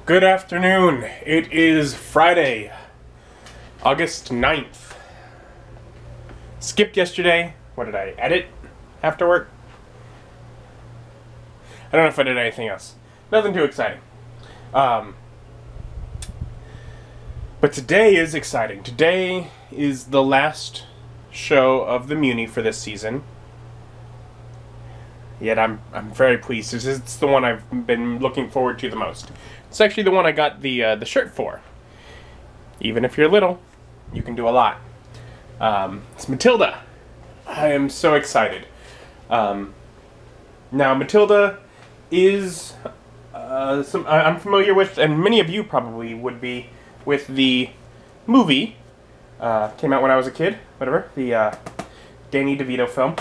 Good afternoon. It is Friday, August 9th. Skipped yesterday. What did I edit after work? I don't know if I did anything else. Nothing too exciting. But today is exciting. Today is the last show of the Muny for this season. Yet I'm very pleased. It's the one I've been looking forward to the most. It's actually the one I got the shirt for. Even if you're little, you can do a lot. It's Matilda. I am so excited. Now Matilda is I'm familiar with, and many of you probably would be, with the movie. Came out when I was a kid. Whatever, the Danny DeVito film.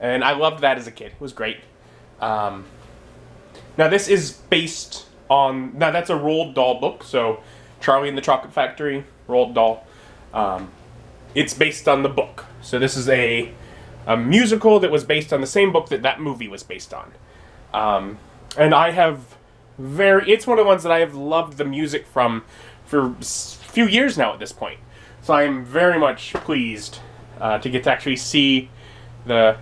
And I loved that as a kid. It was great. Now this is based on... Now that's a Roald Dahl book, so Charlie and the Chocolate Factory, Roald Dahl. It's based on the book. So this is a musical that was based on the same book that movie was based on. And I have it's one of the ones that I have loved the music from for a few years now at this point. So I am very much pleased to get to actually see the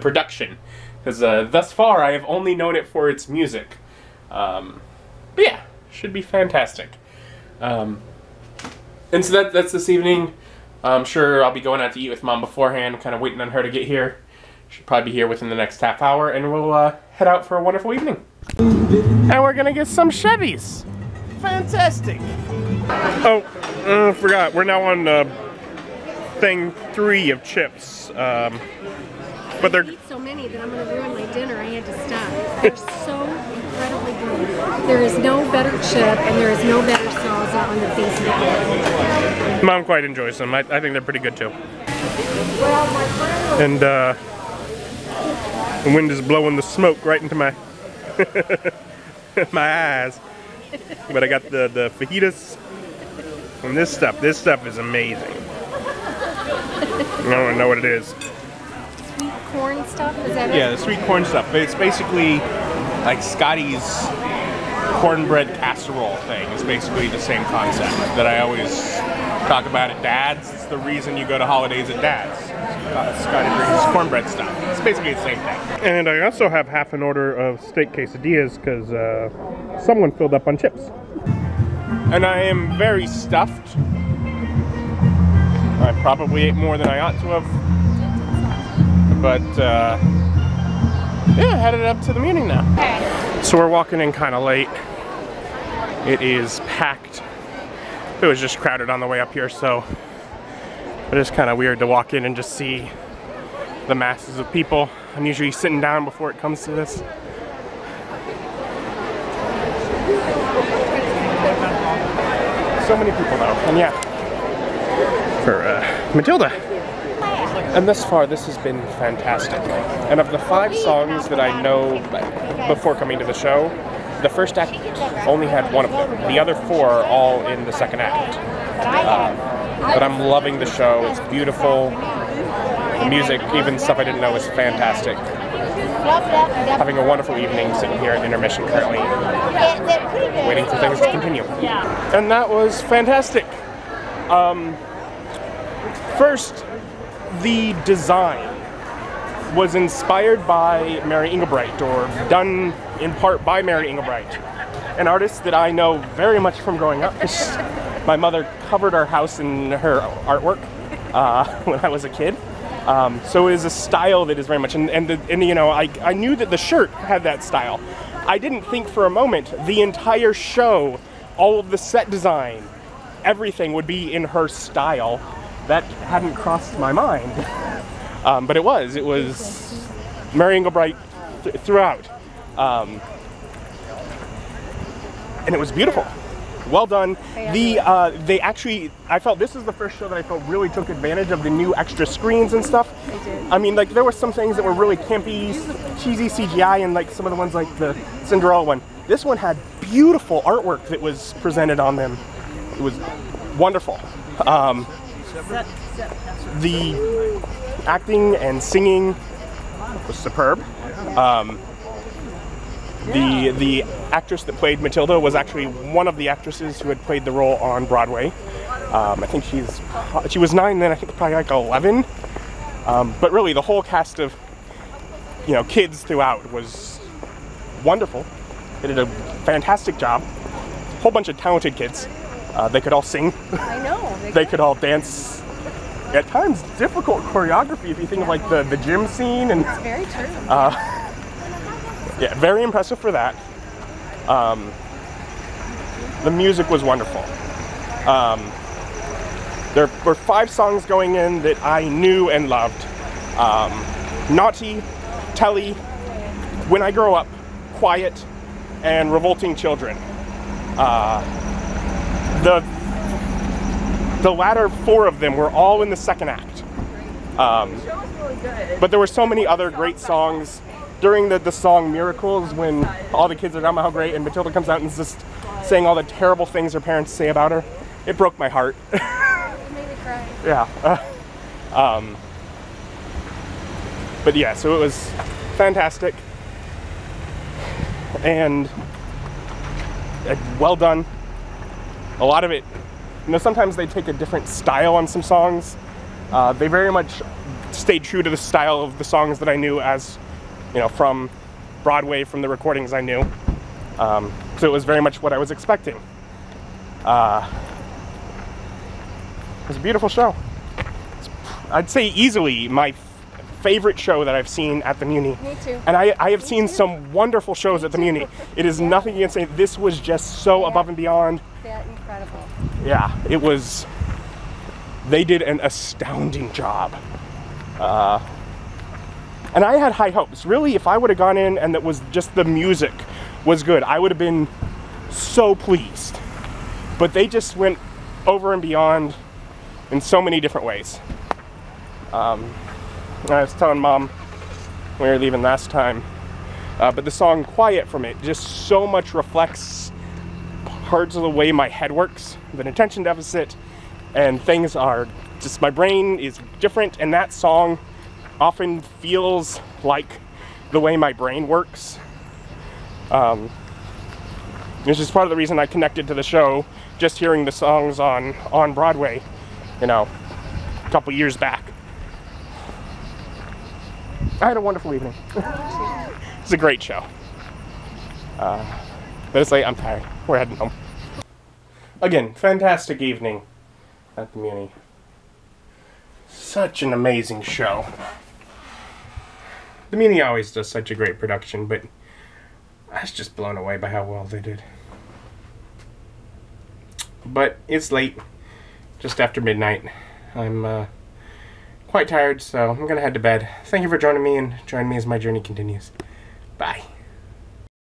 production, because thus far I have only known it for its music. But yeah, should be fantastic. And so that's this evening. I'm sure I'll be going out to eat with Mom beforehand, kind of waiting on her to get here. She'll probably be here within the next half hour, and we'll head out for a wonderful evening. And we're gonna get some Chevys. Fantastic. Oh, I forgot. We're now on thing 3 of chips. But they're... I eat so many that I'm going to ruin my dinner. I had to stop. They're so incredibly good. There is no better chip and there is no better salsa on the face of the earth. Mom quite enjoys them. I think they're pretty good too. And the wind is blowing the smoke right into my my eyes. But I got the fajitas and this stuff. This stuff is amazing. I don't know what it is. Corn stuff? Is that the sweet corn stuff. But it's basically like Scotty's cornbread casserole thing. It's basically the same concept that I always talk about at Dad's. It's the reason you go to holidays at Dad's. Scotty brings cornbread stuff. It's basically the same thing. And I also have half an order of steak quesadillas because someone filled up on chips. And I am very stuffed. I probably ate more than I ought to have. But, yeah, headed up to the meeting now. So we're walking in kind of late. It is packed. It was just crowded on the way up here, so it is kind of weird to walk in and just see the masses of people. I'm usually sitting down before it comes to this. So many people though, and yeah, for Matilda. And thus far, this has been fantastic. And of the 5 songs that I know before coming to the show, the first act only had 1 of them. The other 4 are all in the second act. But I'm loving the show. It's beautiful. The music, even stuff I didn't know, is fantastic. Having a wonderful evening sitting here at intermission currently, waiting for things to continue. And that was fantastic. First, the design was inspired by Mary Engelbreit, or done in part by Mary Engelbreit, an artist that I know very much from growing up. My mother covered our house in her artwork when I was a kid. So it is a style that is very much, and you know, I knew that the shirt had that style. I didn't think for a moment the entire show, all of the set design, everything would be in her style. That hadn't crossed my mind. But it was Mary Engelbreit throughout. And it was beautiful. Well done. They actually, I felt this is the first show that I felt really took advantage of the new extra screens and stuff. I mean, like, there were some things that were really campy, cheesy CGI, and like some of the ones like the Cinderella one. This one had beautiful artwork that was presented on them. It was wonderful. The acting and singing was superb. The actress that played Matilda was actually one of the actresses who had played the role on Broadway. I think she was 9 then, I think probably like 11. But really, the whole cast of, you know, kids throughout was wonderful. They did a fantastic job. A whole bunch of talented kids. They could all sing. I know. They could all dance. At times, difficult choreography if you think of like the gym scene and. It's very true. Yeah, very impressive for that. The music was wonderful. There were 5 songs going in that I knew and loved. Naughty, Telly, When I Grow Up, Quiet, and Revolting Children. The latter 4 of them were all in the second act. But there were so many other great songs. During the song Miracles, when all the kids are talking about how great, and Matilda comes out and is just saying all the terrible things her parents say about her, it broke my heart. It made me cry. Yeah. But yeah, so it was fantastic. And well done. A lot of it, you know, sometimes they take a different style on some songs. They very much stayed true to the style of the songs that I knew as, you know, from Broadway, from the recordings I knew. So it was very much what I was expecting. It was a beautiful show. I'd say easily my favorite show that I've seen at the Muny. Me too. And I have seen some wonderful shows at the Muny. It is nothing you can say. This was just so above and beyond. That incredible. Yeah, it was. They did an astounding job. And I had high hopes. Really, if I would have gone in and it was just the music was good, I would have been so pleased. But they just went over and beyond in so many different ways. I was telling Mom when we were leaving last time, but the song Quiet from it just so much reflects parts of the way my head works, the attention deficit, and things are just, my brain is different, and that song often feels like the way my brain works. This is part of the reason I connected to the show, just hearing the songs on Broadway, you know, a couple years back. I had a wonderful evening. It's a great show. But it's late, I'm tired. We're heading home. Again, fantastic evening at the Muny. Such an amazing show. The Muny always does such a great production, but I was just blown away by how well they did. But it's late, just after midnight. I'm quite tired, so I'm gonna head to bed. Thank you for joining me, and join me as my journey continues. Bye.